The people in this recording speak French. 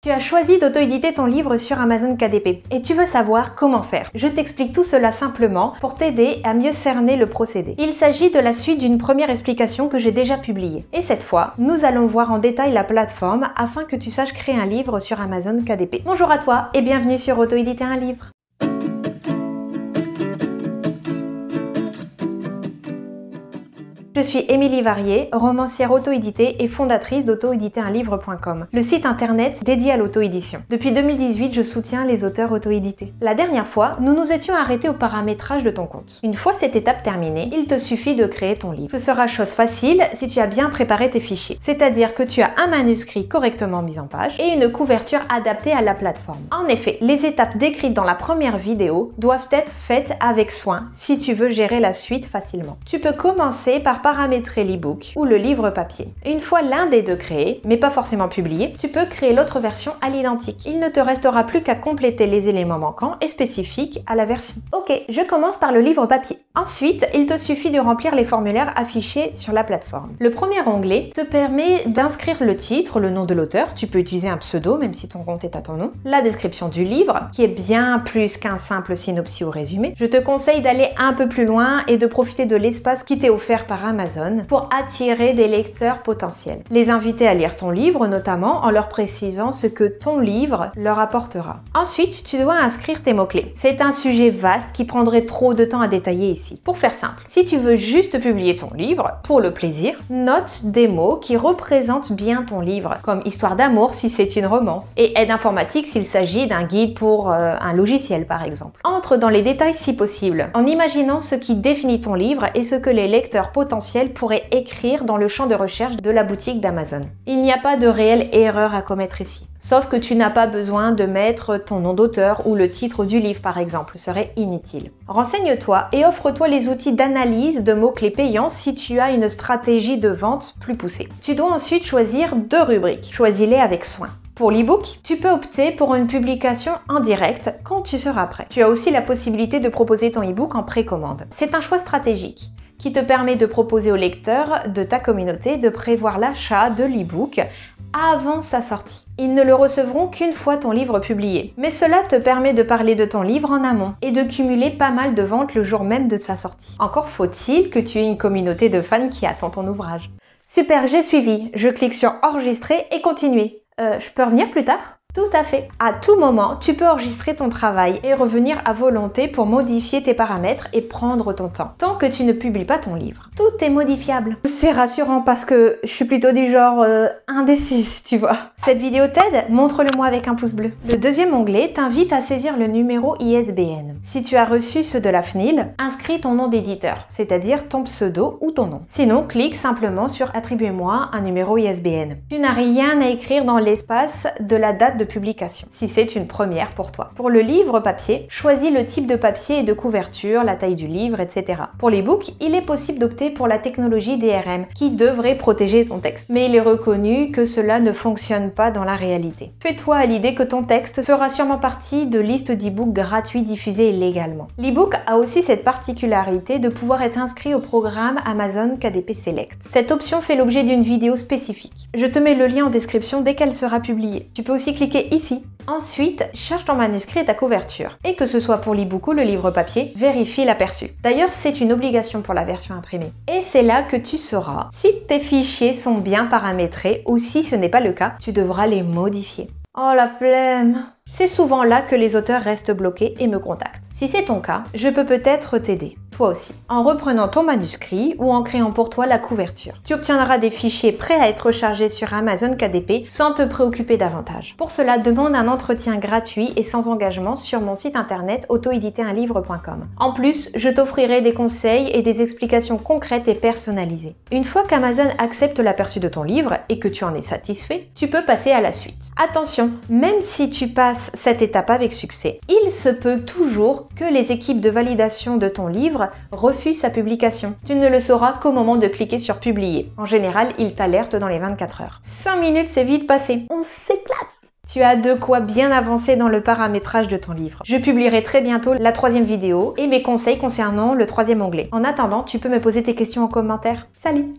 Tu as choisi d'auto-éditer ton livre sur Amazon KDP et tu veux savoir comment faire. Je t'explique tout cela simplement pour t'aider à mieux cerner le procédé. Il s'agit de la suite d'une première explication que j'ai déjà publiée. Et cette fois, nous allons voir en détail la plateforme afin que tu saches créer un livre sur Amazon KDP. Bonjour à toi et bienvenue sur Auto-éditer un livre. Je suis Émilie Varier, romancière auto-éditée et fondatrice d'auto-éditerunlivre.com, le site internet dédié à l'auto-édition. Depuis 2018, je soutiens les auteurs auto-édités. La dernière fois, nous nous étions arrêtés au paramétrage de ton compte. Une fois cette étape terminée, il te suffit de créer ton livre. Ce sera chose facile si tu as bien préparé tes fichiers, c'est-à-dire que tu as un manuscrit correctement mis en page et une couverture adaptée à la plateforme. En effet, les étapes décrites dans la première vidéo doivent être faites avec soin si tu veux gérer la suite facilement. Tu peux commencer par paramétrer l'e-book ou le livre papier. Une fois l'un des deux créé, mais pas forcément publié, tu peux créer l'autre version à l'identique. Il ne te restera plus qu'à compléter les éléments manquants et spécifiques à la version. Ok, je commence par le livre papier. Ensuite, il te suffit de remplir les formulaires affichés sur la plateforme. Le premier onglet te permet d'inscrire le titre, le nom de l'auteur, tu peux utiliser un pseudo même si ton compte est à ton nom, la description du livre, qui est bien plus qu'un simple synopsis ou résumé. Je te conseille d'aller un peu plus loin et de profiter de l'espace qui t'est offert par Amazon pour attirer des lecteurs potentiels. Les inviter à lire ton livre, notamment en leur précisant ce que ton livre leur apportera. Ensuite, tu dois inscrire tes mots-clés. C'est un sujet vaste qui prendrait trop de temps à détailler ici. Pour faire simple, si tu veux juste publier ton livre, pour le plaisir, note des mots qui représentent bien ton livre, comme histoire d'amour si c'est une romance, et aide informatique s'il s'agit d'un guide pour un logiciel par exemple. Entre dans les détails si possible, en imaginant ce qui définit ton livre et ce que les lecteurs potentiels pourraient écrire dans le champ de recherche de la boutique d'Amazon. Il n'y a pas de réelle erreur à commettre ici. Sauf que tu n'as pas besoin de mettre ton nom d'auteur ou le titre du livre par exemple, ce serait inutile. Renseigne-toi et offre-toi les outils d'analyse de mots-clés payants si tu as une stratégie de vente plus poussée. Tu dois ensuite choisir 2 rubriques. Choisis-les avec soin. Pour l'e-book, tu peux opter pour une publication en direct quand tu seras prêt. Tu as aussi la possibilité de proposer ton e-book en précommande. C'est un choix stratégique qui te permet de proposer aux lecteurs de ta communauté de prévoir l'achat de l'e-book avant sa sortie. Ils ne le recevront qu'une fois ton livre publié. Mais cela te permet de parler de ton livre en amont et de cumuler pas mal de ventes le jour même de sa sortie. Encore faut-il que tu aies une communauté de fans qui attend ton ouvrage. Super, j'ai suivi. Je clique sur enregistrer et continuer. Je peux revenir plus tard ? Tout à fait. À tout moment, tu peux enregistrer ton travail et revenir à volonté pour modifier tes paramètres et prendre ton temps, tant que tu ne publies pas ton livre. Tout est modifiable. C'est rassurant parce que je suis plutôt du genre indécise, tu vois. Cette vidéo t'aide? Montre-le-moi avec un pouce bleu. Le deuxième onglet t'invite à saisir le numéro ISBN. Si tu as reçu ceux de la FNIL, inscris ton nom d'éditeur, c'est-à-dire ton pseudo ou ton nom. Sinon, clique simplement sur « Attribuez-moi un numéro ISBN ». Tu n'as rien à écrire dans l'espace de la date de publication, si c'est une première pour toi. Pour le livre papier, choisis le type de papier et de couverture, la taille du livre, etc. Pour l'e-book, il est possible d'opter pour la technologie DRM, qui devrait protéger ton texte. Mais il est reconnu que cela ne fonctionne pas dans la réalité. Fais-toi à l'idée que ton texte fera sûrement partie de listes d'e-books gratuits diffusés légalement. L'e-book a aussi cette particularité de pouvoir être inscrit au programme Amazon KDP Select. Cette option fait l'objet d'une vidéo spécifique. Je te mets le lien en description dès qu'elle sera publiée. Tu peux aussi cliquer ici. Ensuite, cherche ton manuscrit et ta couverture. Et que ce soit pour l'e-book ou le livre papier, vérifie l'aperçu. D'ailleurs, c'est une obligation pour la version imprimée. Et c'est là que tu sauras si tes fichiers sont bien paramétrés ou si ce n'est pas le cas, tu devras les modifier. Oh la flemme! C'est souvent là que les auteurs restent bloqués et me contactent. Si c'est ton cas, je peux peut-être t'aider, toi aussi, en reprenant ton manuscrit ou en créant pour toi la couverture. Tu obtiendras des fichiers prêts à être chargés sur Amazon KDP sans te préoccuper davantage. Pour cela, demande un entretien gratuit et sans engagement sur mon site internet autoéditerunlivre.com. En plus, je t'offrirai des conseils et des explications concrètes et personnalisées. Une fois qu'Amazon accepte l'aperçu de ton livre et que tu en es satisfait, tu peux passer à la suite. Attention, même si tu passes cette étape avec succès, il se peut toujours que les équipes de validation de ton livre refusent sa publication. Tu ne le sauras qu'au moment de cliquer sur publier. En général, ils t'alertent dans les 24 heures. 5 minutes, c'est vite passé. On s'éclate! Tu as de quoi bien avancer dans le paramétrage de ton livre. Je publierai très bientôt la 3e vidéo et mes conseils concernant le 3e onglet. En attendant, tu peux me poser tes questions en commentaire. Salut!